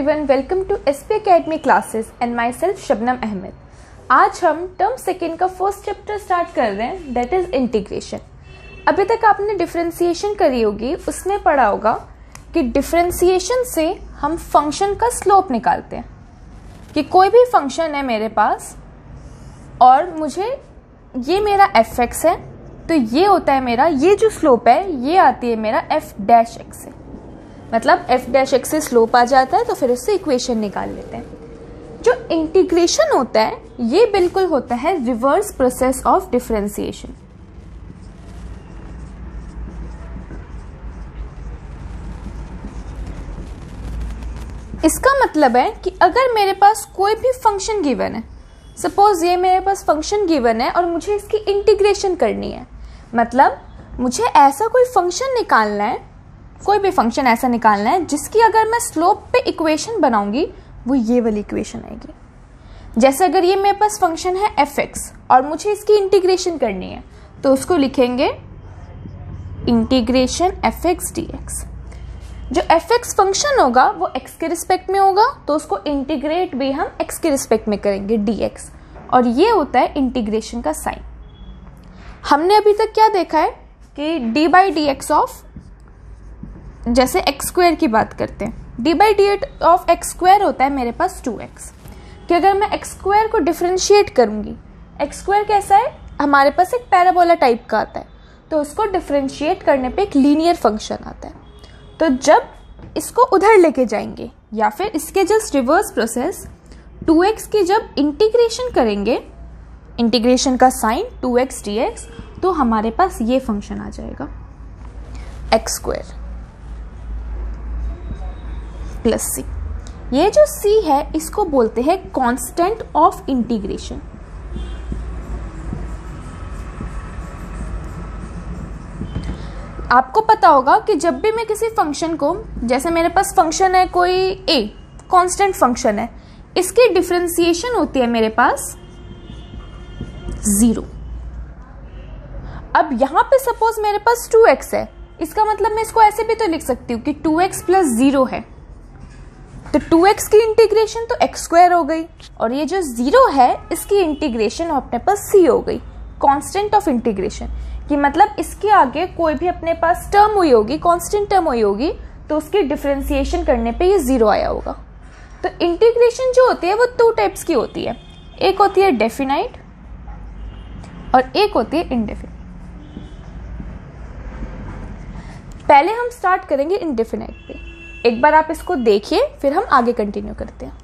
everyone, welcome to SP Academy classes and myself Shabnam Ahmad. आज हम term second का first chapter start कर रहे हैं, दैट इज इंटीग्रेशन। अभी तक आपने डिफरेंशिएशन करी होगी, उसमें पढ़ा होगा कि डिफरेंशिएशन से हम फंक्शन का स्लोप निकालते हैं कि कोई भी फंक्शन है मेरे पास और मुझे ये मेरा f(x) है, तो ये होता है मेरा, ये जो स्लोप है ये आती है मेरा f'(x) से, मतलब f'(x) से स्लोप आ जाता है, तो फिर उससे इक्वेशन निकाल लेते हैं। जो इंटीग्रेशन होता है ये बिल्कुल होता है रिवर्स प्रोसेस ऑफ डिफरेंशिएशन। इसका मतलब है कि अगर मेरे पास कोई भी फंक्शन गिवन है, सपोज ये मेरे पास फंक्शन गिवन है और मुझे इसकी इंटीग्रेशन करनी है, मतलब मुझे ऐसा कोई फंक्शन निकालना है, कोई भी फंक्शन ऐसा निकालना है जिसकी अगर मैं स्लोप पे इक्वेशन बनाऊंगी वो ये वाली इक्वेशन आएगी। जैसे अगर ये मेरे पास फंक्शन है f(x) और मुझे इसकी इंटीग्रेशन करनी है, तो उसको लिखेंगे इंटीग्रेशन f(x) dx। जो f(x) फंक्शन होगा वो x के रिस्पेक्ट में होगा, तो उसको इंटीग्रेट भी हम x के रिस्पेक्ट में करेंगे dx, और ये होता है इंटीग्रेशन का साइन। हमने अभी तक क्या देखा है कि d/dx ऑफ, जैसे x² की बात करते हैं, d/dx ऑफ x² होता है मेरे पास 2x, कि अगर मैं x² को डिफरेंशिएट करूंगी, x² कैसा है, हमारे पास एक पैराबोला टाइप का आता है, तो उसको डिफरेंशिएट करने पे एक लीनियर फंक्शन आता है। तो जब इसको उधर लेके जाएंगे या फिर इसके जस्ट रिवर्स प्रोसेस 2x की जब इंटीग्रेशन करेंगे, इंटीग्रेशन का साइन 2x dx, तो हमारे पास ये फंक्शन आ जाएगा x² प्लस c। ये जो c है इसको बोलते हैं कांस्टेंट ऑफ इंटीग्रेशन। आपको पता होगा कि जब भी मैं किसी फंक्शन को, जैसे मेरे पास फंक्शन है कोई a, कांस्टेंट फंक्शन है, इसकी डिफरेंशिएशन होती है मेरे पास 0। अब यहां पे सपोज मेरे पास 2x है, इसका मतलब मैं इसको ऐसे भी तो लिख सकती हूँ कि 2x + 0 है, तो 2x की इंटीग्रेशन तो x² हो गई, और ये जो 0 है इसकी इंटीग्रेशन अपने पास c हो गई, कांस्टेंट ऑफ इंटीग्रेशन, कि मतलब इसके आगे कोई भी अपने पास टर्म हुई होगी, कांस्टेंट टर्म हुई होगी, तो उसकी डिफरेंशिएशन करने पे ये 0 आया होगा। तो इंटीग्रेशन जो होती है वो 2 टाइप्स की होती है, एक होती है डेफिनाइट और एक होती है इनडेफिनाइट। पहले हम स्टार्ट करेंगे इनडेफिनाइट पे, एक बार आप इसको देखिए फिर हम आगे कंटिन्यू करते हैं।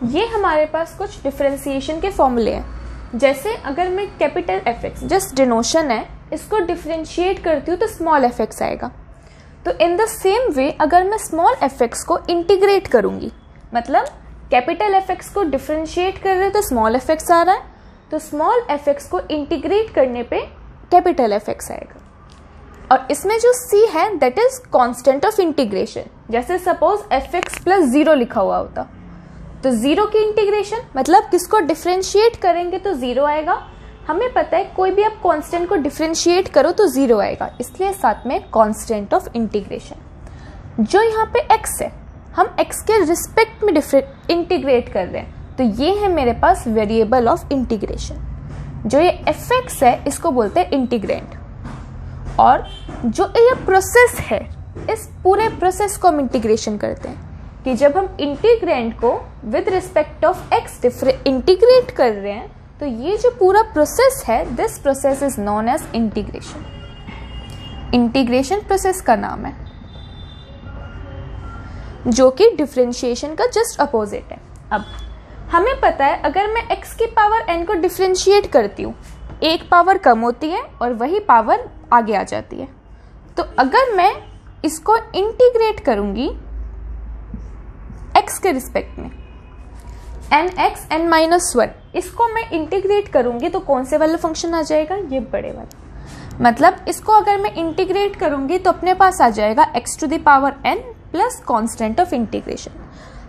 ये हमारे पास कुछ डिफरेंशिएशन के फॉर्मूले हैं। जैसे अगर मैं कैपिटल f(x) जस्ट डिनोशन है, इसको डिफरेंशिएट करती हूँ तो स्मॉल f(x) आएगा। तो इन द सेम वे अगर मैं स्मॉल f(x) को इंटीग्रेट करूंगी, मतलब कैपिटल f(x) को डिफरेंशिएट कर रहे तो स्मॉल f(x) आ रहा है, तो स्मॉल f(x) को इंटीग्रेट करने पे कैपिटल f(x) आएगा। और इसमें जो c है that is constant of integration. जैसे सपोज f(x) + 0 लिखा हुआ होता, तो 0 की इंटीग्रेशन मतलब किसको डिफरेंशिएट करेंगे तो 0 आएगा। हमें पता है कोई भी आप कांस्टेंट को डिफरेंशिएट करो तो 0 आएगा, इसलिए साथ में कांस्टेंट ऑफ इंटीग्रेशन। जो यहाँ पे x है, हम x के रिस्पेक्ट में इंटीग्रेट कर रहे हैं, तो ये है मेरे पास वेरिएबल ऑफ इंटीग्रेशन। जो ये f(x) है इसको बोलते हैं इंटीग्रेंड, और जो ये प्रोसेस है, इस पूरे प्रोसेस को हम इंटीग्रेशन करते हैं, कि जब हम इंटीग्रेंड को with respect of x integrate कर रहे हैं, तो ये जो पूरा प्रोसेस है, this process is known as integration. Integration process का नाम है, जो कि डिफरेंशिएशन का जस्ट अपोजिट है। अब हमें पता है अगर मैं x की पावर n को डिफरेंशिएट करती हूँ, एक पावर कम होती है और वही पावर आगे आ जाती है। तो अगर मैं इसको इंटीग्रेट करूंगी x के रिस्पेक्ट में, nx n-1, इसको मैं इंटीग्रेट करूंगी तो कौन से वाला फंक्शन आ जाएगा, ये बड़े वाला। मतलब इसको अगर मैं इंटीग्रेट करूंगी तो अपने पास आ जाएगा x⁴n plus constant of integration.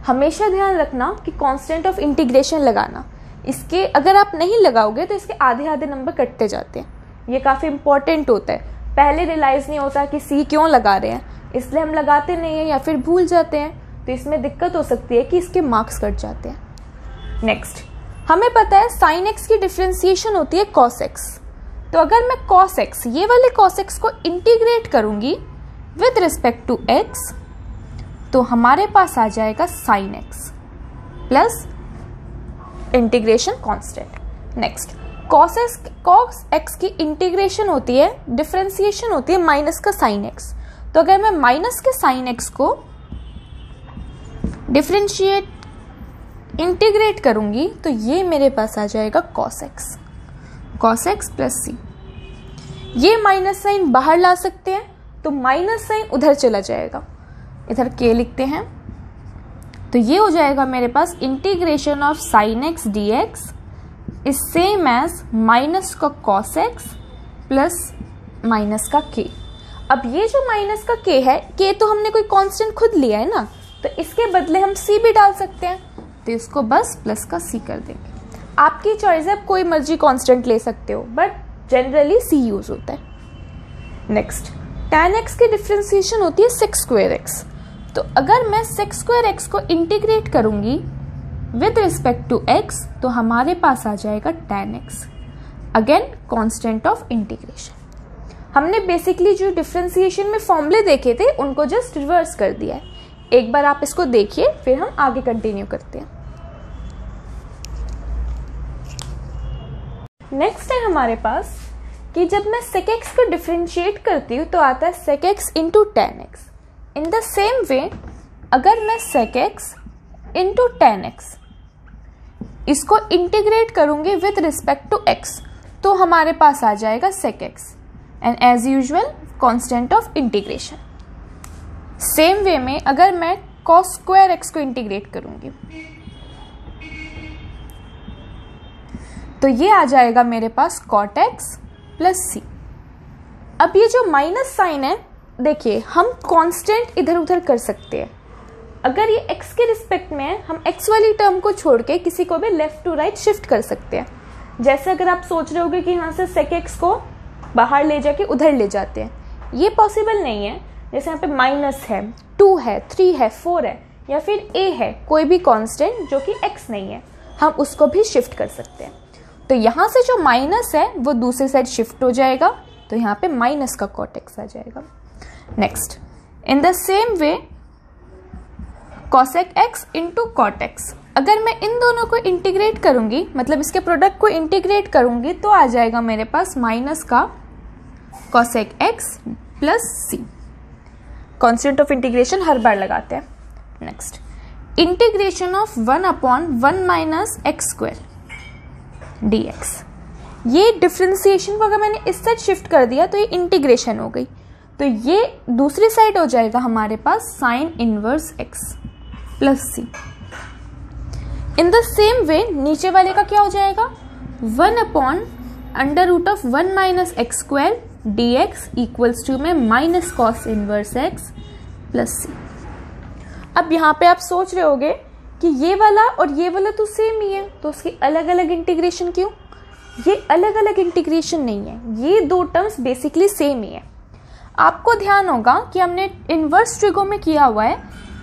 हमेशा ध्यान रखना कि कांस्टेंट ऑफ इंटीग्रेशन लगाना, इसके अगर आप नहीं लगाओगे तो इसके आधे आधे नंबर कटते जाते हैं, ये काफ़ी इंपॉर्टेंट होता है। पहले रियलाइज़ नहीं होता कि सी क्यों लगा रहे हैं, इसलिए हम लगाते नहीं हैं या फिर भूल जाते हैं, तो इसमें दिक्कत हो सकती है कि इसके मार्क्स कट जाते हैं। नेक्स्ट, हमें पता है साइन एक्स की डिफ्रेंसिएशन होती है कॉस एक्स। तो अगर मैं कॉस एक्स, ये वाले कॉस एक्स को इंटीग्रेट करूंगी विद रिस्पेक्ट टू एक्स, तो हमारे पास आ जाएगा sine x plus integration constant. Next, cos x की इंटीग्रेशन होती है, डिफ्रेंसिएशन होती है माइनस का साइन एक्स। तो अगर मैं माइनस के साइन एक्स को डिफ्रेंशिएट इंटीग्रेट करूंगी तो ये मेरे पास आ जाएगा कॉस एक्स प्लस सी। ये माइनस साइन बाहर ला सकते हैं, तो माइनस साइन उधर चला जाएगा, इधर के लिखते हैं, तो ये हो जाएगा मेरे पास integration of sine x d x is same as minus का कॉस एक्स प्लस माइनस का के। अब ये जो माइनस का के है, के तो हमने कोई कांस्टेंट खुद लिया है ना, तो इसके बदले हम सी भी डाल सकते हैं, तो इसको बस प्लस का सी कर देंगे। आपकी चॉइस है, आप कोई मर्जी कांस्टेंट ले सकते हो, बट जनरली सी यूज होता है। नेक्स्ट, tan x की डिफ्रेंसिएशन होती है sec स्क्वायर x। तो अगर मैं sec स्क्वायर x को इंटीग्रेट करूंगी विद रिस्पेक्ट टू x, तो हमारे पास आ जाएगा tan x, again constant of integration. हमने बेसिकली जो डिफ्रेंसिएशन में फॉर्मूले देखे थे उनको जस्ट रिवर्स कर दिया है। एक बार आप इसको देखिए, फिर हम आगे कंटिन्यू करते हैं। नेक्स्ट है हमारे पास कि जब मैं sec x को डिफ्रेंशिएट करती हूँ तो आता है sec x into tan x। In the same way अगर मैं sec x into tan x इसको इंटीग्रेट करूंगी विद रिस्पेक्ट टू x, तो हमारे पास आ जाएगा sec x and as usual constant of integration. Same way में अगर मैं cos स्क्वायर x को इंटीग्रेट करूंगी तो ये आ जाएगा मेरे पास cot x प्लस सी। अब ये जो माइनस साइन है, देखिए हम कांस्टेंट इधर उधर कर सकते हैं। अगर ये x के रिस्पेक्ट में है, हम x वाली टर्म को छोड़ के किसी को भी लेफ्ट टू राइट शिफ्ट कर सकते हैं। जैसे अगर आप सोच रहे होगे कि यहाँ से sec x को बाहर ले जाके उधर ले जाते हैं, ये पॉसिबल नहीं है। जैसे यहाँ पे माइनस है, 2 है, 3 है, 4 है, या फिर a है, कोई भी कांस्टेंट जो कि x नहीं है, हम उसको भी शिफ्ट कर सकते हैं। तो यहाँ से जो माइनस है वो दूसरी साइड शिफ्ट हो जाएगा, तो यहाँ पे माइनस का cot x आ जाएगा। Next, in the same way cosec x into cot x, अगर मैं इन दोनों को इंटीग्रेट करूंगी, मतलब इसके प्रोडक्ट को इंटीग्रेट करूंगी, तो आ जाएगा मेरे पास माइनस का cosec x plus C. Constant of integration हर बार लगाते हैं। Next, integration of 1/1 minus x square dx। ये डिफ्रेंसिएशन को अगर मैंने इस साइड शिफ्ट कर दिया तो ये इंटीग्रेशन हो गई, तो ये दूसरी साइड हो जाएगा हमारे पास sine inverse x plus C. In the same way नीचे वाले का क्या हो जाएगा, 1/√1 minus x square dx equals to में minus cos inverse x plus C. अब यहाँ पे आप सोच रहे होगे कि ये वाला और ये वाला तो सेम ही है, तो उसकी अलग अलग इंटीग्रेशन क्यों? ये अलग अलग इंटीग्रेशन नहीं है, ये दो टर्म्स बेसिकली सेम ही है। आपको ध्यान होगा कि हमने इनवर्स ट्रिगो में किया हुआ है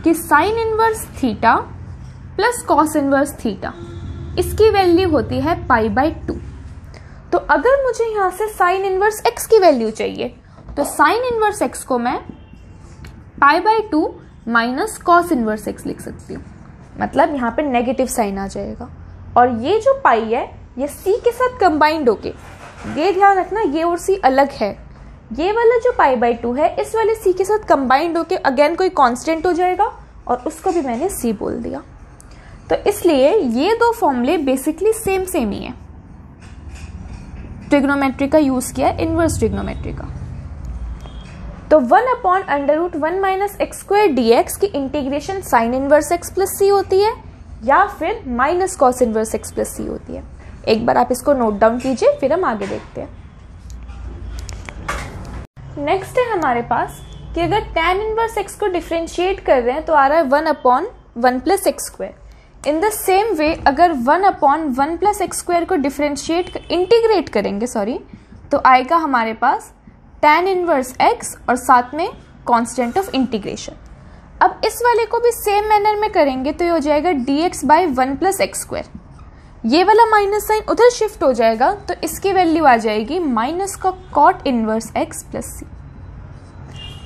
कि sine inverse theta plus cos inverse theta, इसकी वैल्यू होती है π/2। तो अगर मुझे यहाँ से साइन इनवर्स x की वैल्यू चाहिए, तो साइन इनवर्स x को मैं π/2 माइनस कॉस इनवर्स x लिख सकती हूँ, मतलब यहाँ पे नेगेटिव साइन आ जाएगा। और ये जो पाई है ये c के साथ कंबाइंड होके, ये ध्यान रखना ये और c अलग है, ये वाला जो π/2 है इस वाले c के साथ कंबाइंड होके अगेन कोई कांस्टेंट हो जाएगा, और उसको भी मैंने c बोल दिया। तो इसलिए ये दो फॉर्मूले बेसिकली सेम ही है। ट्रिग्नोमेट्री का यूज किया है, इनवर्स ट्रिग्नोमेट्री का। तो 1/√1 माइनस एक्स स्क्वायर dx की integration sine inverse x plus C होती है, या फिर minus cos inverse x plus C होती है। एक बार आप इसको नोट डाउन कीजिए, फिर हम आगे देखते हैं। नेक्स्ट है हमारे पास कि अगर tan इनवर्स x को डिफ्रेंशिएट कर रहे हैं तो आ रहा है 1/1 plus x square. In the same way अगर 1/1 प्लस एक्स स्क्वायर को इंटीग्रेट करेंगे तो आएगा हमारे पास tan इनवर्स x और साथ में कांस्टेंट ऑफ इंटीग्रेशन। अब इस वाले को भी सेम मैनर में करेंगे तो ये हो जाएगा dx by 1 plus x square. ये वाला माइनस साइन उधर शिफ्ट हो जाएगा तो इसकी वैल्यू आ जाएगी माइनस का cot inverse x plus C.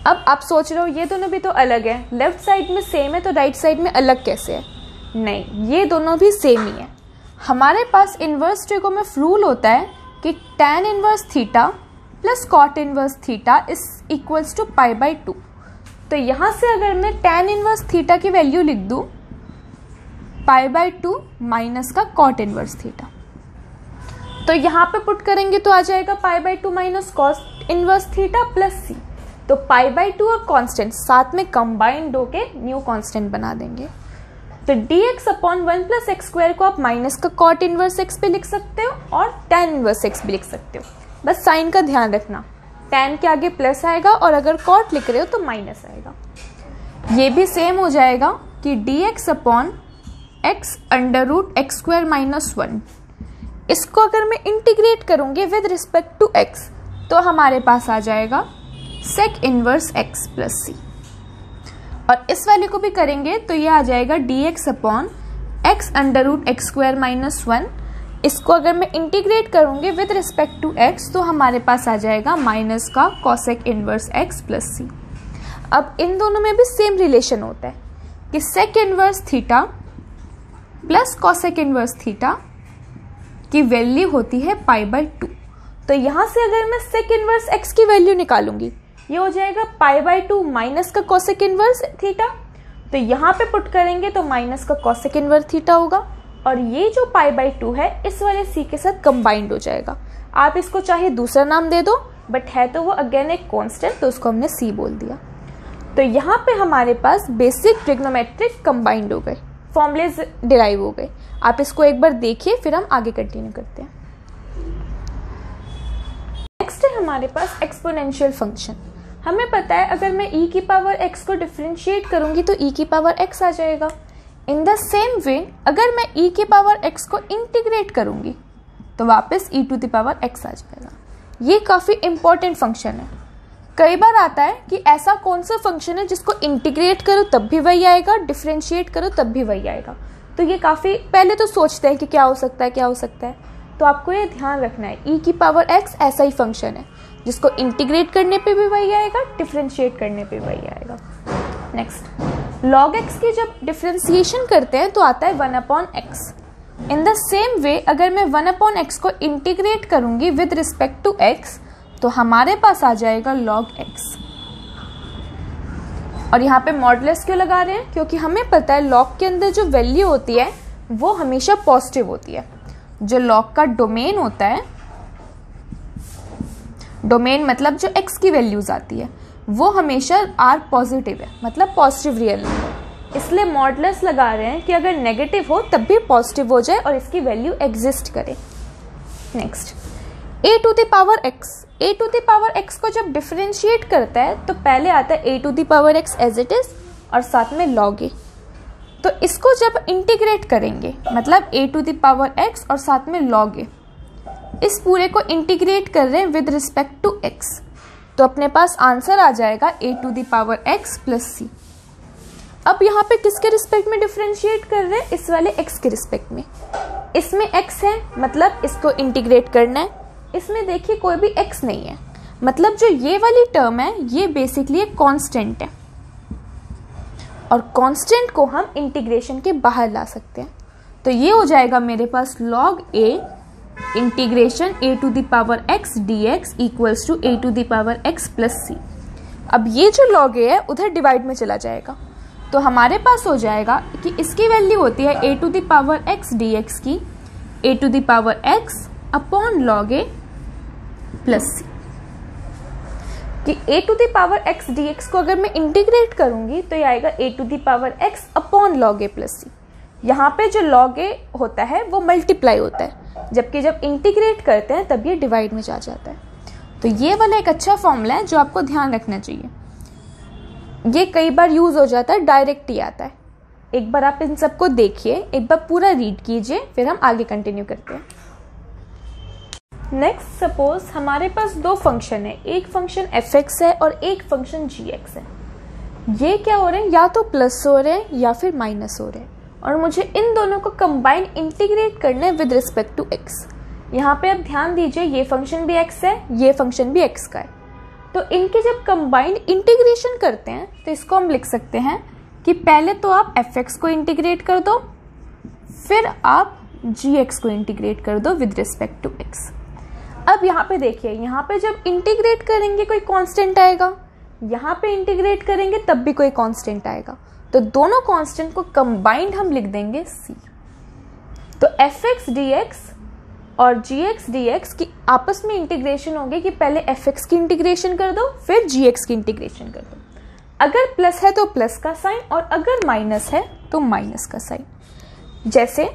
अब आप सोच रहे हो ये दोनों भी तो अलग है, लेफ्ट साइड में सेम है तो राइट साइड में अलग कैसे है? नहीं, ये दोनों भी सेम ही है। हमारे पास इनवर्स ट्रिगोनोमेट्रिक रूल होता है कि tan inverse theta plus cot inverse theta is equals to pi by 2। तो यहाँ से अगर मैं tan इनवर्स थीटा की वैल्यू लिख दूँ पाई बाई 2 माइनस का कॉट इनवर्स थीटा, तो यहाँ पे पुट करेंगे तो आ जाएगा pi by 2 minus cot inverse theta plus C. तो पाई बाई 2 और कांस्टेंट साथ में कंबाइंड होके न्यू कांस्टेंट बना देंगे। तो dx upon 1 plus x square को आप माइनस का कॉट इनवर्स एक्स पे लिख सकते हो और tan इनवर्स एक्स भी लिख सकते हो। बस साइन का ध्यान रखना, tan के आगे प्लस आएगा और अगर कॉट लिख रहे हो तो माइनस आएगा। ये भी सेम हो जाएगा कि dx upon X under root X square minus 1, इसको अगर मैं इंटीग्रेट करूंगी विद रिस्पेक्ट टू x तो हमारे पास आ जाएगा सेक इनवर्स x प्लस सी। और इस वाले को भी करेंगे तो ये आ जाएगा dx upon X under root X square minus 1, इसको अगर मैं इंटीग्रेट करूंगी विद रिस्पेक्ट टू x तो हमारे पास आ जाएगा माइनस का cosec inverse x plus C. अब इन दोनों में भी सेम रिलेशन होता है कि sec inverse theta plus cosec inverse theta की वैल्यू होती है पाई बाई 2। तो यहाँ से अगर मैं सेक इनवर्स x की वैल्यू निकालूंगी ये हो जाएगा पाई बाई 2 माइनस का कॉसेक इनवर्स थीटा। तो यहाँ पे पुट करेंगे तो माइनस का कॉसेक इनवर्स थीटा होगा और ये जो पाई बाई 2 है इस वाले c के साथ कंबाइंड हो जाएगा। आप इसको चाहे दूसरा नाम दे दो बट है तो वो अगेन एक कांस्टेंट, तो उसको हमने c बोल दिया। तो यहाँ पे हमारे पास बेसिक ट्रिग्नोमेट्रिक कंबाइंड हो गए, फॉर्मूलेज डिराइव हो गए। आप इसको एक बार देखिए फिर हम आगे कंटिन्यू करते हैं। नेक्स्ट है हमारे पास एक्सपोनेंशियल फंक्शन। हमें पता है अगर मैं e की पावर x को डिफरेंशिएट करूंगी तो e की पावर x आ जाएगा। इन द सेम वे अगर मैं e की पावर x को इंटीग्रेट करूंगी तो वापस e to the power x आ जाएगा। ये काफ़ी इंपॉर्टेंट फंक्शन है। कई बार आता है कि ऐसा कौन सा फंक्शन है जिसको इंटीग्रेट करो तब भी वही आएगा, डिफरेंशिएट करो तब भी वही आएगा। तो ये काफ़ी पहले तो सोचते हैं कि क्या हो सकता है क्या हो सकता है, तो आपको ये ध्यान रखना है e की पावर x ऐसा ही फंक्शन है जिसको इंटीग्रेट करने पे भी वही आएगा, डिफरेंशिएट करने पे वही आएगा। नेक्स्ट, log x की जब डिफरेंशिएशन करते हैं तो आता है 1 upon x. In the same way अगर मैं 1 अपॉन एक्स को इंटीग्रेट करूंगी विद रिस्पेक्ट टू x तो हमारे पास आ जाएगा log x। और यहाँ पे मॉडुलस क्यों लगा रहे हैं? क्योंकि हमें पता है log के अंदर जो वैल्यू होती है वो हमेशा पॉजिटिव होती है। जो log का डोमेन होता है, डोमेन मतलब जो x की वैल्यूज आती है वो हमेशा r पॉजिटिव है, मतलब पॉजिटिव रियल नंबर। इसलिए मॉडुलस लगा रहे हैं कि अगर नेगेटिव हो तब भी पॉजिटिव हो जाए और इसकी वैल्यू एग्जिस्ट करे। Next, a to the power x। a to the power x को जब डिफरेंशिएट करता है तो पहले आता है a to the power x as it is और साथ में log a। तो इसको जब इंटीग्रेट करेंगे मतलब a to the power x और साथ में log a, इस पूरे को इंटीग्रेट कर रहे हैं विद रिस्पेक्ट टू x, तो अपने पास आंसर आ जाएगा a to the power x plus c। अब यहाँ पे किसके रिस्पेक्ट में डिफरेंशिएट कर रहे हैं? इस वाले x के रिस्पेक्ट में। इसमें x है मतलब इसको इंटीग्रेट करना है। इसमें देखिए कोई भी x नहीं है, मतलब जो ये वाली टर्म है ये बेसिकली एक कांस्टेंट है और कांस्टेंट को हम इंटीग्रेशन के बाहर ला सकते हैं। तो ये हो जाएगा मेरे पास log a integration a to the power x dx equals to a to the power x plus c। अब ये जो log a है उधर डिवाइड में चला जाएगा तो हमारे पास हो जाएगा कि इसकी वैल्यू होती है a to the power x dx की a to the power x upon log a plus c। कि a to the power x dx को अगर मैं इंटीग्रेट करूंगी तो ये आएगा a to the power x upon log a plus c। यहाँ पे जो log a होता है वो मल्टीप्लाई होता है, जबकि जब इंटीग्रेट करते हैं तब ये डिवाइड में जा जाता है। तो ये वाला एक अच्छा फॉर्मूला है जो आपको ध्यान रखना चाहिए। ये कई बार यूज हो जाता है, डायरेक्ट ही आता है। एक बार आप इन सबको देखिए, एक बार पूरा रीड कीजिए, फिर हम आगे कंटिन्यू करते हैं। नेक्स्ट सपोज हमारे पास दो फंक्शन है, एक फंक्शन f(x) है और एक फंक्शन g(x) है। ये क्या हो रहे हैं, या तो प्लस हो रहे हैं या फिर माइनस हो रहे हैं, और मुझे इन दोनों को कंबाइन इंटीग्रेट करना है विद रिस्पेक्ट टू x। यहाँ पे आप ध्यान दीजिए, ये फंक्शन भी x है, ये फंक्शन भी x का है। तो इनके जब कंबाइंड इंटीग्रेशन करते हैं तो इसको हम लिख सकते हैं कि पहले तो आप f(x) को इंटीग्रेट कर दो, फिर आप g(x) को इंटीग्रेट कर दो विद रिस्पेक्ट टू x। अब यहाँ पे देखिए, यहाँ पे जब इंटीग्रेट करेंगे कोई कांस्टेंट आएगा, यहाँ पे इंटीग्रेट करेंगे तब भी कोई कांस्टेंट आएगा, तो दोनों कांस्टेंट को कंबाइंड हम लिख देंगे c। तो f(x) dx और g(x) dx की आपस में इंटीग्रेशन होगी कि पहले f(x) की इंटीग्रेशन कर दो, फिर g(x) की इंटीग्रेशन कर दो। अगर प्लस है तो प्लस का साइन, और अगर माइनस है तो माइनस का साइन। जैसे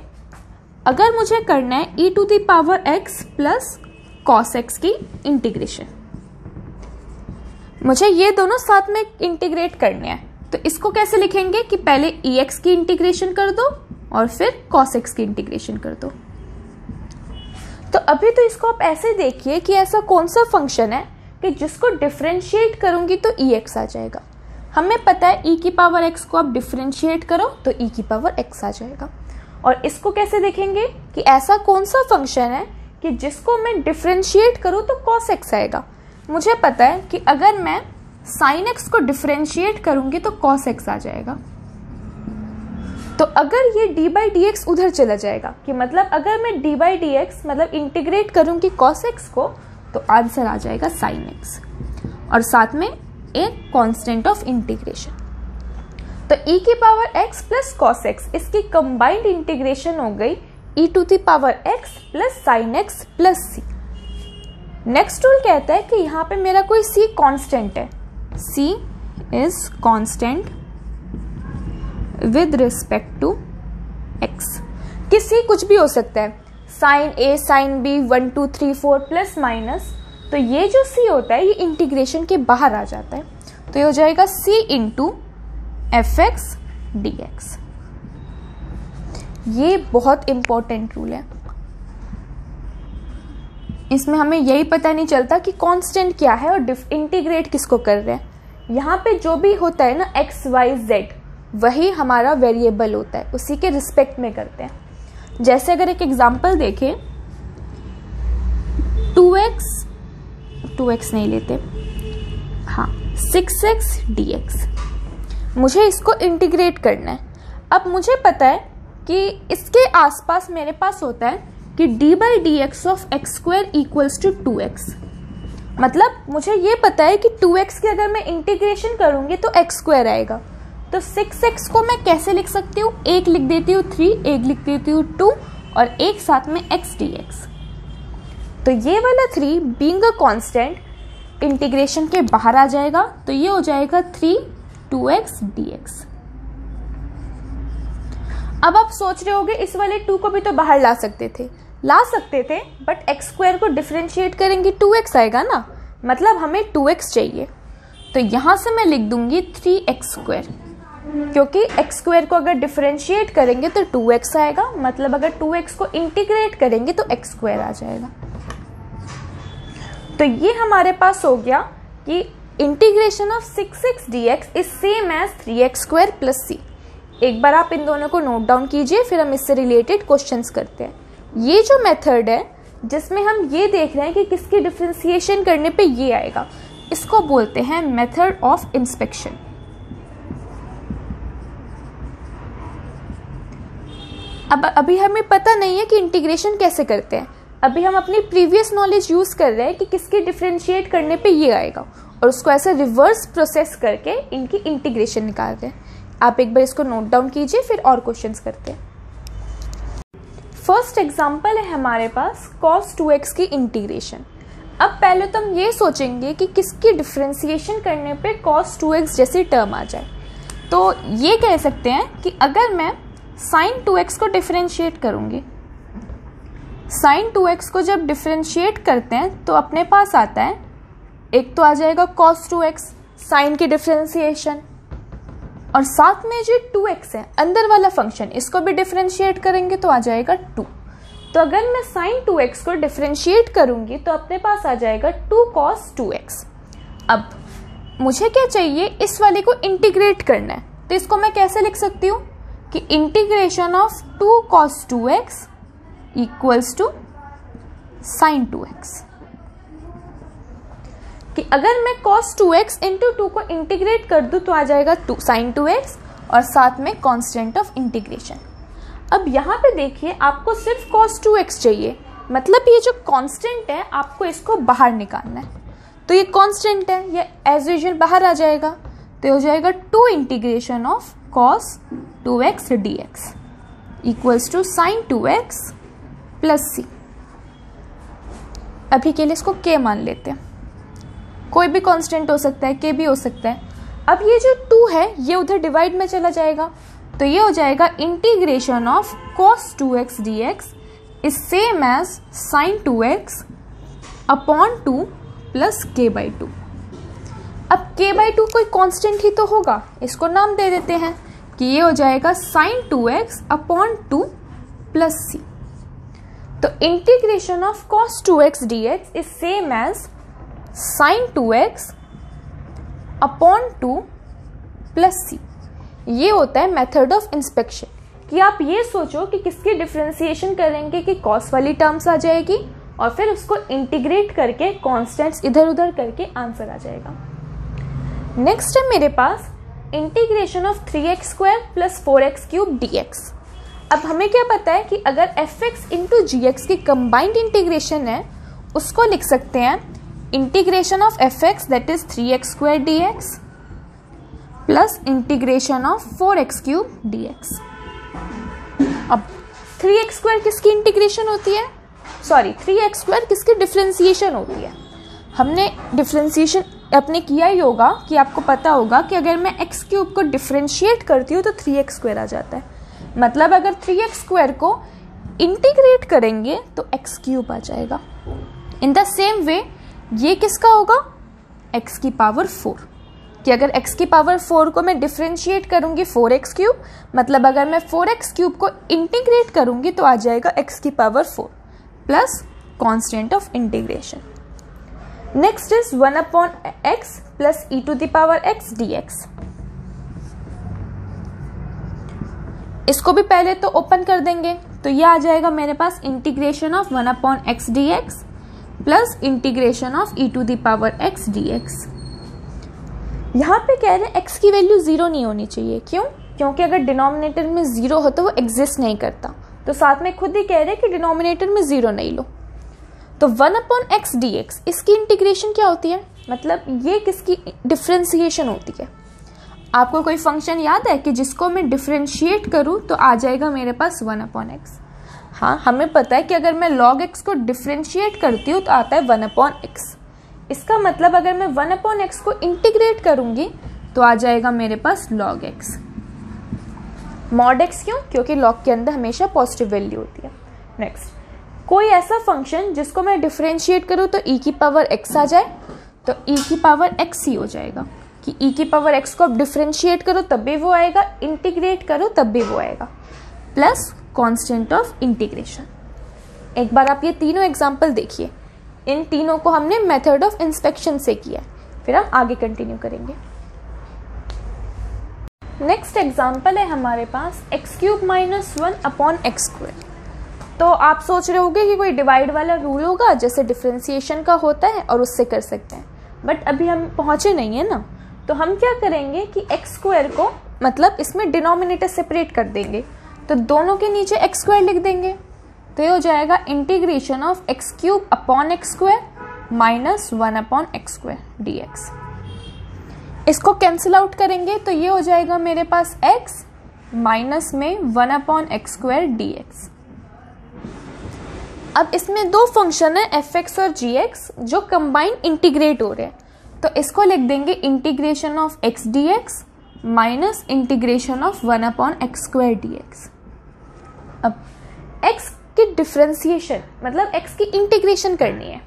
अगर मुझे करना है e⁻x प्लस cos x की इंटीग्रेशन, मुझे ये दोनों साथ में इंटीग्रेट करने हैं, तो इसको कैसे लिखेंगे कि पहले ex की इंटीग्रेशन कर दो और फिर cos x की इंटीग्रेशन कर दो। तो अभी तो इसको आप ऐसे देखिए कि ऐसा कौन सा फंक्शन है कि जिसको डिफरेंशिएट करूंगी तो ex आ जाएगा। हमें पता है e⁻x को आप डिफरेंशिएट करो तो e⁻x आ जाएगा। और इसको कैसे देखेंगे कि ऐसा कौन सा फंक्शन है कि जिसको मैं डिफरेंशिएट करूं तो cos x आएगा। मुझे पता है कि अगर मैं sin x को डिफरेंशिएट करूंगी तो cos x आ जाएगा। तो अगर ये d/dx उधर चला जाएगा, कि मतलब अगर मैं d/dx मतलब इंटीग्रेट करूंगी cos x को, तो आंसर आ जाएगा sin x, और साथ में एक कांस्टेंट ऑफ इंटीग्रेशन। तो e⁻x प्लस cos x इसकी कंबाइंड इंटीग्रेशन हो गई e⁻x plus sin x plus c। Next rule कहता है कि यहाँ पे मेरा कोई c कांस्टेंट है, c is constant with respect to x। कि c कुछ भी हो सकता है, sin a sin b 1 2 3 4 plus minus. तो ये जो c होता है ये इंटीग्रेशन के बाहर आ जाता है, तो ये हो जाएगा c इंटू f(x) dx। ये बहुत इंपॉर्टेंट रूल है, इसमें हमें यही पता नहीं चलता कि कांस्टेंट क्या है और इंटीग्रेट किसको कर रहे हैं। यहाँ पे जो भी होता है ना x y z, वही हमारा वेरिएबल होता है, उसी के रिस्पेक्ट में करते हैं। जैसे अगर एक एग्जांपल देखें, 2x नहीं लेते, हाँ 6x dx, मुझे इसको इंटीग्रेट करना है। अब मुझे पता है कि इसके आसपास मेरे पास होता है कि d/dx of x² equals to 2x। मतलब मुझे ये पता है कि 2x की अगर मैं इंटीग्रेशन करूंगी तो x² आएगा। तो 6x को मैं कैसे लिख सकती हूँ, एक लिख देती हूँ 3, एक लिख देती हूँ 2 और एक साथ में x dx। तो ये वाला 3 बीइंग अ कांस्टेंट इंटीग्रेशन के बाहर आ जाएगा, तो ये हो जाएगा 3 2x dx। अब आप सोच रहे होगे इस वाले 2 को भी तो बाहर ला सकते थे, बट x² को डिफरेंशिएट करेंगे 2x आएगा ना, मतलब हमें 2x चाहिए। तो यहाँ से मैं लिख दूंगी 3x², क्योंकि x² को अगर डिफरेंशिएट करेंगे तो 2x आएगा, मतलब अगर 2x को इंटीग्रेट करेंगे तो x² आ जाएगा। तो ये हमारे पास हो गया कि integration of 6x dx is same as 3x² plus c। एक बार आप इन दोनों को नोट डाउन कीजिए, फिर हम इससे रिलेटेड क्वेश्चंस करते हैं। ये जो मेथड है जिसमें हम ये देख रहे हैं कि किसकी डिफरेंशिएशन करने पे ये आएगा, इसको बोलते हैं मेथड ऑफ इंस्पेक्शन। अब अभी हमें पता नहीं है कि इंटीग्रेशन कैसे करते हैं, अभी हम अपनी प्रीवियस नॉलेज यूज कर रहे हैं कि किसकी डिफरेंशिएट करने पे ये आएगा, और उसको ऐसे रिवर्स प्रोसेस करके इनकी इंटीग्रेशन निकाल रहे हैं। आप एक बार इसको नोट डाउन कीजिए, फिर और क्वेश्चंस करते हैं। फर्स्ट एग्जांपल है हमारे पास cos 2x की इंटीग्रेशन। अब पहले तो हम ये सोचेंगे कि किसकी डिफरेंशिएशन करने पे cos 2x जैसी टर्म आ जाए। तो ये कह सकते हैं कि अगर मैं sin 2x को डिफरेंशिएट करूंगी, sin 2x को जब डिफरेंशिएट करते हैं तो अपने पास आता है, एक तो आ जाएगा cos 2x sin की डिफरेंशिएशन, और साथ में जो 2x है अंदर वाला फंक्शन, इसको भी डिफरेंशिएट करेंगे तो आ जाएगा 2। तो अगर मैं sin 2x को डिफ्रेंशिएट करूंगी तो अपने पास आ जाएगा 2 cos 2x। अब मुझे क्या चाहिए, इस वाले को इंटीग्रेट करना है, तो इसको मैं कैसे लिख सकती हूँ कि integration of 2 cos 2x equals to sin 2x। कि अगर मैं cos 2x इंटू 2 को इंटीग्रेट कर दूं तो आ जाएगा 2 sin 2x और साथ में कांस्टेंट ऑफ इंटीग्रेशन। अब यहाँ पे देखिए आपको सिर्फ cos 2x चाहिए, मतलब ये जो कांस्टेंट है आपको इसको बाहर निकालना है। तो ये कांस्टेंट है, ये एज यूजुअल बाहर आ जाएगा, तो हो जाएगा 2 integration of cos 2x dx equals to sin 2x plus c। अभी के लिए इसको k मान लेते हैं, कोई भी कांस्टेंट हो सकता है, k भी हो सकता है। अब ये जो 2 है ये उधर डिवाइड में चला जाएगा, तो ये हो जाएगा integration of cos 2x dx is same as sin 2x upon 2 plus k/2। अब k/2 कोई कांस्टेंट ही तो होगा, इसको नाम दे देते हैं कि ये हो जाएगा sin 2x upon 2 plus c। तो integration of cos 2x dx is same as sin 2x upon 2 plus c। ये होता है मेथड ऑफ इंस्पेक्शन, कि आप ये सोचो कि किसकी डिफ्रेंसिएशन करेंगे कि cos वाली टर्म्स आ जाएगी और फिर उसको इंटीग्रेट करके कॉन्स्टेंट्स इधर उधर करके आंसर आ जाएगा। नेक्स्ट है मेरे पास integration of 3x² plus 4x³ dx। अब हमें क्या पता है कि अगर fx इंटू gx की कंबाइंड इंटीग्रेशन है उसको लिख सकते हैं integration of fx that is 3x² dx plus integration of 4x³ dx। अब 3x² किसकी इंटीग्रेशन होती है, सॉरी 3x² किसकी डिफ्रेंसिएशन होती है। हमने डिफ्रेंसिएशन अपने किया ही होगा कि आपको पता होगा कि अगर मैं x³ को डिफ्रेंशिएट करती हूँ तो 3x² आ जाता है, मतलब अगर 3x² को इंटीग्रेट करेंगे तो x³ आ जाएगा। इन द सेम वे ये किसका होगा, x की पावर 4, कि अगर x की पावर 4 को मैं डिफ्रेंशिएट करूंगी 4x³, मतलब अगर मैं 4x³ को इंटीग्रेट करूंगी तो आ जाएगा x की power 4 plus constant of integration. Next is 1/x plus e⁻x dx। इसको भी पहले तो ओपन कर देंगे, तो ये आ जाएगा मेरे पास integration of 1/x dx plus integration of e⁻x dx। यहाँ पे कह रहे हैं x की वैल्यू 0 नहीं होनी चाहिए, क्यों, क्योंकि अगर डिनोमिनेटर में 0 हो तो वो एग्जिस्ट नहीं करता, तो साथ में खुद ही कह रहे हैं कि डिनोमिनेटर में 0 नहीं लो। तो 1/x dx इसकी इंटीग्रेशन क्या होती है, मतलब ये किसकी डिफ्रेंसिएशन होती है। आपको कोई फंक्शन याद है कि जिसको मैं डिफ्रेंशिएट करूँ तो आ जाएगा मेरे पास 1/x। हाँ, हमें पता है कि अगर मैं log x को डिफ्रेंशिएट करती हूँ तो आता है 1/x। इसका मतलब अगर मैं 1/x को इंटीग्रेट करूंगी तो आ जाएगा मेरे पास log x। मॉड x क्यों, क्योंकि log के अंदर हमेशा पॉजिटिव वैल्यू होती है। नेक्स्ट, कोई ऐसा फंक्शन जिसको मैं डिफ्रेंशिएट करूँ तो e⁻x आ जाए, तो e⁻x ही हो जाएगा कि e⁻x को अब डिफ्रेंशिएट करो तब भी वो आएगा, इंटीग्रेट करो तब भी वो आएगा, प्लस कांस्टेंट ऑफ इंटीग्रेशन। एक बार आप ये तीनों एग्जाम्पल देखिए, इन तीनों को हमने मेथड ऑफ इंस्पेक्शन से किया, फिर हम आगे कंटिन्यू करेंगे। नेक्स्ट एग्जाम्पल है हमारे पास x³ - 1/x²। तो आप सोच रहे होंगे कि कोई डिवाइड वाला रूल होगा जैसे डिफरेंशिएशन का होता है और उससे कर सकते हैं, बट अभी हम पहुंचे नहीं है ना, तो हम क्या करेंगे कि x² को मतलब इसमें डिनोमिनेटर सेपरेट कर देंगे, तो दोनों के नीचे x² लिख देंगे, तो ये हो जाएगा integration of x³ upon x² minus 1/x² dx। इसको कैंसिल आउट करेंगे तो ये हो जाएगा मेरे पास x माइनस में 1/x² dx। अब इसमें दो फंक्शन है fx और gx जो कंबाइन इंटीग्रेट हो रहे हैं, तो इसको लिख देंगे integration of x dx minus integration of 1/x² dx। अब x की डिफरेंशिएशन मतलब x की इंटीग्रेशन करनी है,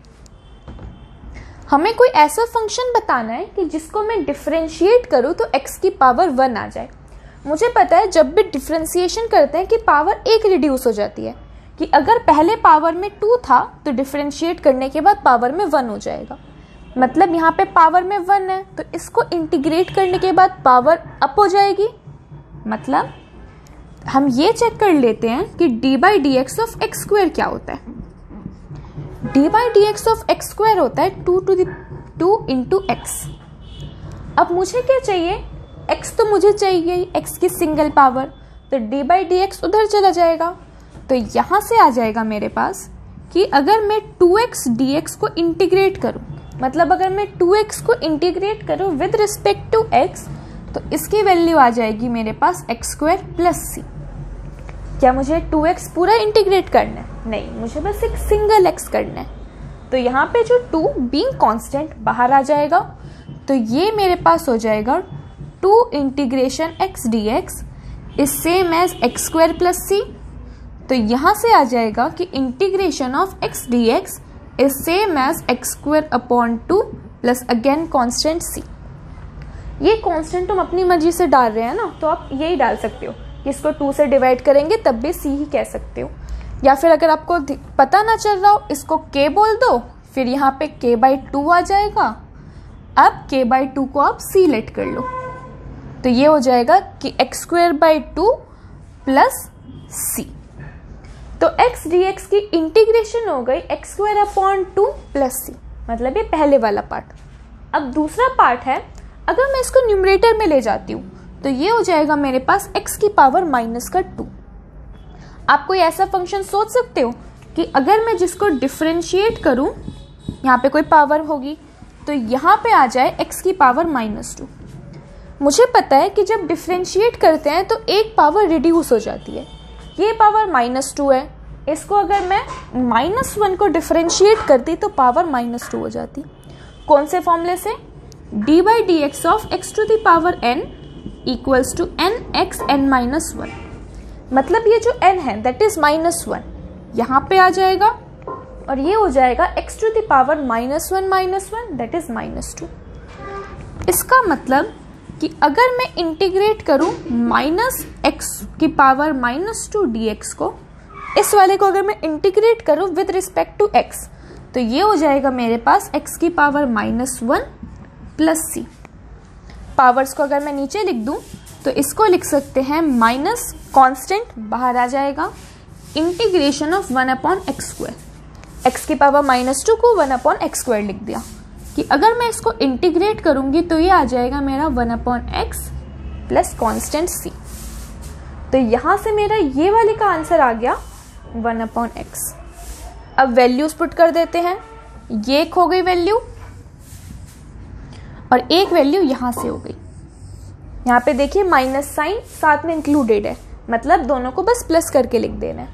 हमें कोई ऐसा फंक्शन बताना है कि जिसको मैं डिफरेंशिएट करूं तो x की पावर 1 आ जाए। मुझे पता है जब भी डिफरेंशिएशन करते हैं कि पावर 1 रिड्यूस हो जाती है, कि अगर पहले पावर में 2 था तो डिफरेंशिएट करने के बाद पावर में 1 हो जाएगा। मतलब यहाँ पे पावर में 1 है तो इसको इंटीग्रेट करने के बाद पावर अप हो जाएगी। मतलब हम ये चेक कर लेते हैं कि D by D x of x square क्या होता है। D by D x of x square होता है 2 इंटू एक्स। अब मुझे क्या चाहिए, x तो मुझे चाहिए x की सिंगल पावर, तो d बाई डी एक्स उधर चला जाएगा। तो यहाँ से आ जाएगा मेरे पास कि अगर मैं 2x dx को इंटीग्रेट करूँ, मतलब अगर मैं 2x को इंटीग्रेट करूँ विद रिस्पेक्ट टू x, तो इसकी वैल्यू आ जाएगी मेरे पास एक्स स्क्वायर प्लस सी। क्या मुझे 2x पूरा इंटीग्रेट करना है? नहीं, मुझे बस एक सिंगल x करना है। तो यहाँ पे जो 2 बीइंग कांस्टेंट बाहर आ जाएगा, तो ये मेरे पास हो जाएगा 2 integration x dx is same as x square plus C. तो यहाँ से आ जाएगा कि integration of x dx is same as x square upon 2 plus again constant c। ये कांस्टेंट तुम अपनी मर्जी से डाल रहे हैं ना, तो आप यही डाल सकते हो कि इसको 2 से डिवाइड करेंगे तब भी c ही कह सकते हो। या फिर अगर आपको पता ना चल रहा हो, इसको k बोल दो, फिर यहाँ पे k बाई 2 आ जाएगा। अब k बाई 2 को आप c लेट कर लो, तो ये हो जाएगा कि x square by 2 plus C. तो x dx की इंटीग्रेशन हो गई एक्स स्क्वायर अपॉन 2 प्लस सी, मतलब ये पहले वाला पार्ट। अब दूसरा पार्ट है, अगर मैं इसको न्यूमरेटर में ले जाती हूँ तो ये हो जाएगा मेरे पास x की पावर माइनस का 2। आप कोई ऐसा फंक्शन सोच सकते हो कि अगर मैं जिसको डिफरेंशिएट करूँ, यहाँ पे कोई पावर होगी तो यहाँ पे आ जाए x की पावर -2। मुझे पता है कि जब डिफरेंशिएट करते हैं तो एक पावर रिड्यूस हो जाती है, ये पावर -2 है, इसको अगर मैं -1 को डिफरेंशिएट करती तो पावर -2 हो जाती। कौन से फॉर्मूले से? D by D x of x to the power n equals to n x n -1। मतलब ये जो n है दैट इज -1 यहाँ पे आ जाएगा, और ये हो जाएगा x to the power -1 that is -2। इसका मतलब कि अगर मैं इंटीग्रेट करूं -x की पावर -2 dx को, इस वाले को अगर मैं इंटीग्रेट करूं विद रिस्पेक्ट टू x, तो ये हो जाएगा मेरे पास x की पावर -1 प्लस सी। पावर्स को अगर मैं नीचे लिख दूं तो इसको लिख सकते हैं माइनस कांस्टेंट बाहर आ जाएगा, integration of 1 upon x square. X की पावर -2 को 1 अपॉन एक्स स्क्वायर लिख दिया कि अगर मैं इसको इंटीग्रेट करूंगी तो ये आ जाएगा मेरा 1 अपॉन एक्स प्लस कॉन्स्टेंट सी। तो यहाँ से मेरा ये वाले का आंसर आ गया 1 अपॉन एक्स। अब वैल्यूज पुट कर देते हैं, ये एक हो गई वैल्यू और एक वैल्यू यहाँ से हो गई। यहाँ पे देखिए माइनस साइन साथ में इंक्लूडेड है, मतलब दोनों को बस प्लस करके लिख देना है।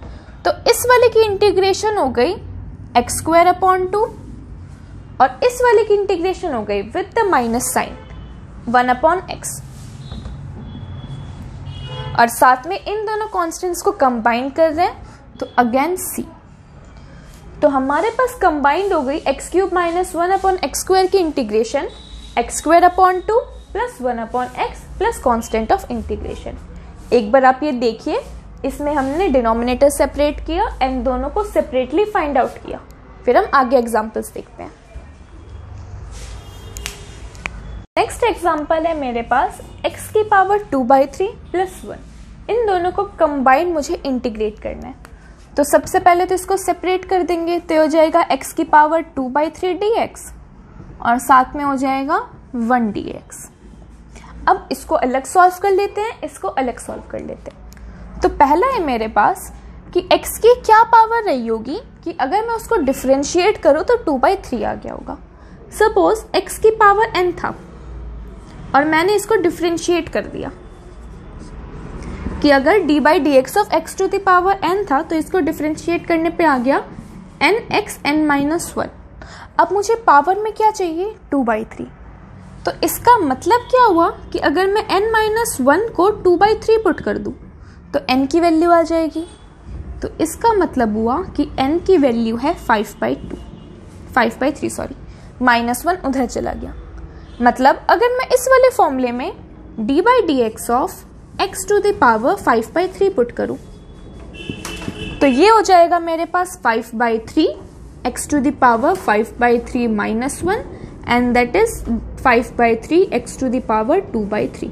तो इस वाले की इंटीग्रेशन हो गई एक्स स्क्वायर अपॉन 2 और इस वाले की इंटीग्रेशन हो गई with the minus sign 1 upon X, और साथ में इन दोनों कॉन्स्टेंट्स को कंबाइन कर रहे हैं तो अगेन सी। तो हमारे पास कंबाइंड हो गई x cube minus 1 upon x square की integration x square upon 2 plus 1 upon x plus constant of integration. एक बार आप ये देखिए, इसमें हमने डिनोमिनेटर सेपरेट किया एंड दोनों को सेपरेटली फाइंड आउट किया। फिर हम आगे एग्जांपल्स देखते हैं। नेक्स्ट एग्जांपल है मेरे पास x की पावर 2/3 प्लस 1। इन दोनों को कंबाइन मुझे इंटीग्रेट करना है। तो सबसे पहले तो इसको सेपरेट कर देंगे, तो हो जाएगा x की पावर 2/3 dx और साथ में हो जाएगा 1 dx। अब इसको अलग सॉल्व कर लेते हैं, इसको अलग सॉल्व कर लेते हैं। तो पहला है मेरे पास कि x की क्या पावर रही होगी कि अगर मैं उसको डिफरेंशिएट करूँ तो 2/3 आ गया होगा। सपोज x की पावर n था और मैंने इसको डिफरेंशिएट कर दिया कि अगर d by D x of x to the power n था तो इसको डिफरेंशिएट करने पे आ गया nx n-1। अब मुझे पावर में क्या चाहिए 2/3। तो इसका मतलब क्या हुआ कि अगर मैं n-1 को 2/3 पुट कर दूं तो n की वैल्यू आ जाएगी। तो इसका मतलब हुआ कि n की वैल्यू है 5/3 सॉरी, -1 उधर चला गया। मतलब अगर मैं इस वाले फॉर्मूले में d by D x of x to the power 5/3 put करूं तो तो ये हो जाएगा मेरे पास 5/3 x to the power 5/3 minus 1 and that is 5/3 x to the power 2/3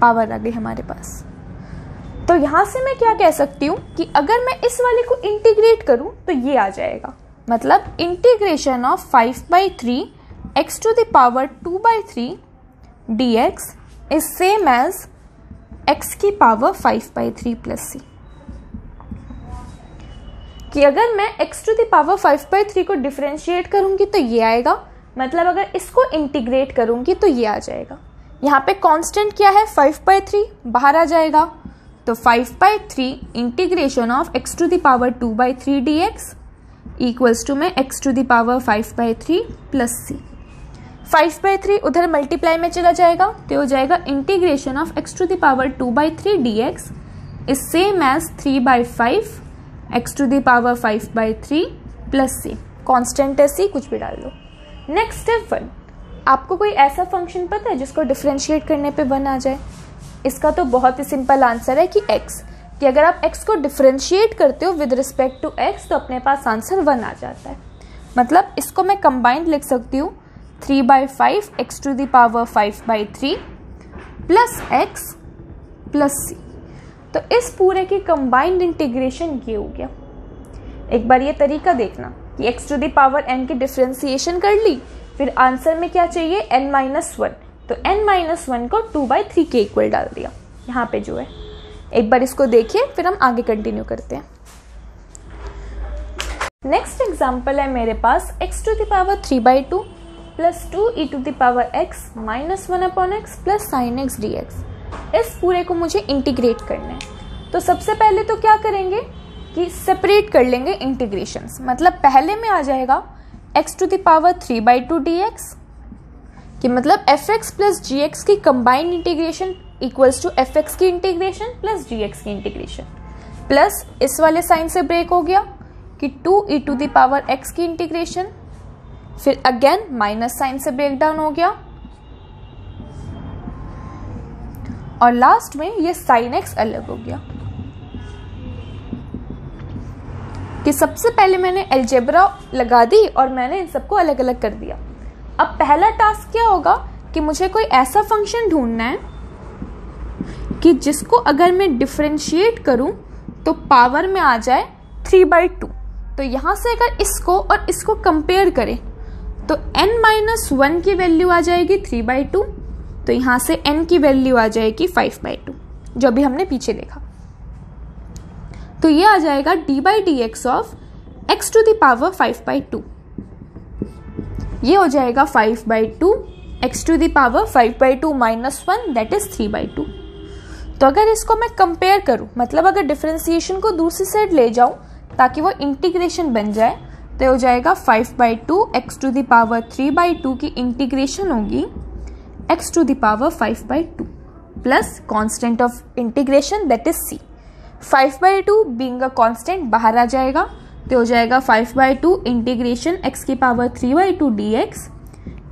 power आ गई हमारे पास। तो यहां से मैं क्या कह सकती हूं कि अगर मैं इस वाले को इंटीग्रेट करूं तो ये आ जाएगा, मतलब integration of 5/3 x to the power 2/3 dx is same as x की पावर 5/3 प्लस c। कि अगर मैं x टू द पावर 5/3 को डिफरेंशिएट करूंगी तो ये आएगा, मतलब अगर इसको इंटीग्रेट करूंगी तो ये आ जाएगा। यहाँ पे कांस्टेंट क्या है 5/3 बाहर आ जाएगा, तो 5/3 integration of x to the power 2/3 dx equals to में x to the power 5/3 plus c। 5/3 उधर मल्टीप्लाई में चला जाएगा तो हो जाएगा integration of x to the power 2/3 dx is same as 3/5 x to the power 5/3 plus c। Constant है c, कुछ भी डाल दो। नेक्स्ट स्टेप 1, आपको कोई ऐसा फंक्शन पता है जिसको डिफरेंशिएट करने पे 1 आ जाए? इसका तो बहुत ही सिंपल आंसर है कि x, कि अगर आप x को डिफरेंशिएट करते हो विद रिस्पेक्ट टू x तो अपने पास आंसर 1 आ जाता है। मतलब इसको मैं कंबाइंड लिख सकती हूँ 3/5 x to the power 5/3 plus x plus c। तो इस पूरे की कंबाइंड इंटीग्रेशन ये हो गया। एक बार ये तरीका देखना कि x to the power n की डिफरेंशिएशन कर ली, फिर आंसर में क्या चाहिए n-1, तो n-1 को 2/3 के इक्वल डाल दिया यहाँ पे जो है। एक बार इसको देखिए फिर हम आगे कंटिन्यू करते हैं। नेक्स्ट एग्जांपल है मेरे पास x to the power 3/2 plus 2e to the power x minus 1/x plus sin x dx। इस पूरे को मुझे इंटीग्रेट करना है। तो सबसे पहले तो क्या करेंगे कि सेपरेट कर लेंगे इंटीग्रेशंस। मतलब पहले में आ जाएगा x to the power 3/2 dx, कि मतलब fx प्लस gx की combined integration equals to fx की इंटीग्रेशन प्लस gx की इंटीग्रेशन, प्लस इस वाले साइन से ब्रेक हो गया कि 2e to the power x की इंटीग्रेशन, फिर अगेन माइनस साइन से ब्रेक डाउन हो गया और लास्ट में ये sin x अलग हो गया। कि सबसे पहले मैंने अलजेब्रा लगा दी और मैंने इन सबको अलग अलग कर दिया। अब पहला टास्क क्या होगा कि मुझे कोई ऐसा फंक्शन ढूंढना है कि जिसको अगर मैं डिफरेंशिएट करूं तो पावर में आ जाए 3/2। तो यहां से अगर इसको और इसको कंपेयर करें तो n-1 की वैल्यू आ जाएगी 3/2, तो यहां से n की वैल्यू आ जाएगी 5/2 जो भी हमने पीछे देखा। तो ये आ जाएगा d/dx of x to the power 5/2। ये हो जाएगा 5/2 x to the power 5/2 minus 1 that is 3/2। तो अगर इसको मैं कंपेयर करूं, मतलब अगर डिफरेंशिएशन को दूसरी साइड ले जाऊं ताकि वो इंटीग्रेशन बन जाए, तो हो जाएगा 5/2 x टू द पावर 3/2 की इंटीग्रेशन होगी x to the power 5/2 plus constant of integration that is c। 5/2 being a constant बाहर आ जाएगा, तो हो जाएगा 5/2 इंटीग्रेशन x की power 3/2 dx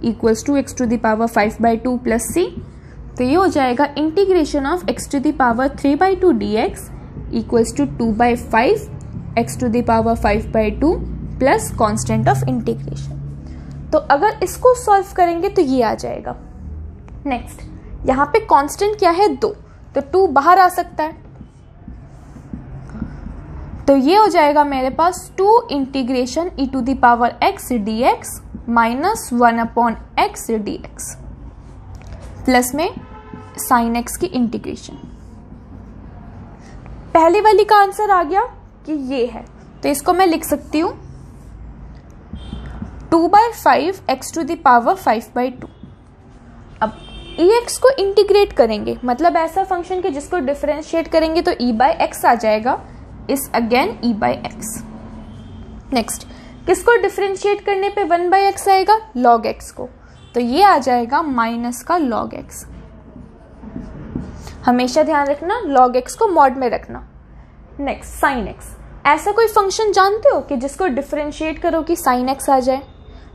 equals to x to the power 5/2 plus c। तो ये हो जाएगा integration of x to the power 3/2 dx equals to 2/5 x to the power 5/2 plus constant of integration. तो अगर इसको सॉल्व करेंगे तो ये आ जाएगा। नेक्स्ट यहाँ पे कांस्टेंट क्या है 2, तो 2 बाहर आ सकता है, तो ये हो जाएगा मेरे पास 2 integration e to the power x dx minus 1/x dx plus में sin x की इंटीग्रेशन। पहली वाली का आंसर आ गया कि ये है, तो इसको मैं लिख सकती हूँ 2/5 x टू द पावर 5/2। अब ex को इंटीग्रेट करेंगे, मतलब ऐसा फंक्शन के जिसको डिफरेंशिएट करेंगे तो e/x आ जाएगा, इस अगेन e/x। नेक्स्ट किसको डिफरेंशिएट करने पे 1/x आएगा? log x को, तो ये आ जाएगा माइनस का log x। हमेशा ध्यान रखना log x को मॉड में रखना। नेक्स्ट sin x, ऐसा कोई फंक्शन जानते हो कि जिसको डिफरेंशिएट करो कि sin x आ जाए?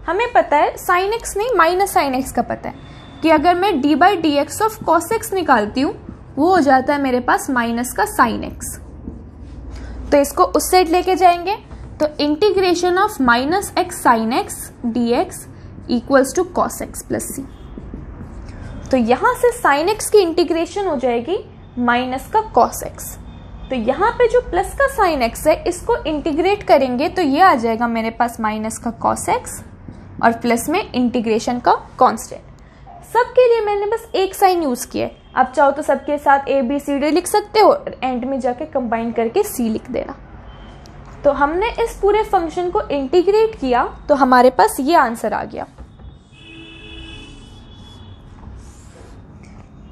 हमें पता है sin x नहीं माइनस sin x का पता है कि अगर मैं d/dx ऑफ cos x निकालती हूँ वो हो जाता है मेरे पास माइनस का sin x। तो इसको उस साइड लेके जाएंगे, तो integration of minus x sine x d x equals to cos x plus C. तो यहाँ से साइन एक्स की इंटीग्रेशन हो जाएगी माइनस का कॉस एक्स। तो यहाँ पे जो प्लस का साइन एक्स है इसको इंटीग्रेट करेंगे तो ये आ जाएगा मेरे पास माइनस का कॉस एक्स और प्लस में इंटीग्रेशन का कांस्टेंट। सबके लिए मैंने बस एक साइन यूज किया है, आप चाहो तो सबके साथ ए बी सी डी लिख सकते हो, एंड में जाके कंबाइन करके सी लिख देना। तो हमने इस पूरे फंक्शन को इंटीग्रेट किया तो हमारे पास ये आंसर आ गया।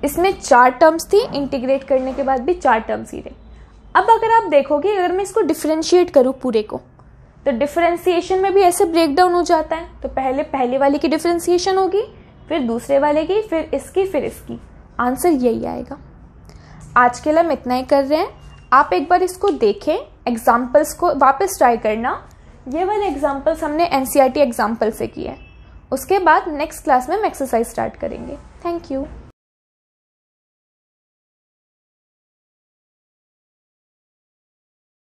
इसमें 4 टर्म्स थी, इंटीग्रेट करने के बाद भी 4 टर्म्स ही रहे। अब अगर आप देखोगे, अगर मैं इसको डिफरेंशिएट करूँ पूरे को, तो डिफरेंशिएशन में भी ऐसे ब्रेक डाउन हो जाता है। तो पहले वाले की डिफरेंशिएशन होगी, फिर दूसरे वाले की, फिर इसकी, आंसर यही आएगा। आज के लिए हम इतना ही कर रहे हैं। आप एक बार इसको देखें, एग्जाम्पल्स को वापस ट्राई करना। ये वाले एग्जाम्पल्स हमने एनसीईआरटी एग्जाम्पल से किए हैं। उसके बाद नेक्स्ट क्लास में हम एक्सरसाइज स्टार्ट करेंगे। Thank you.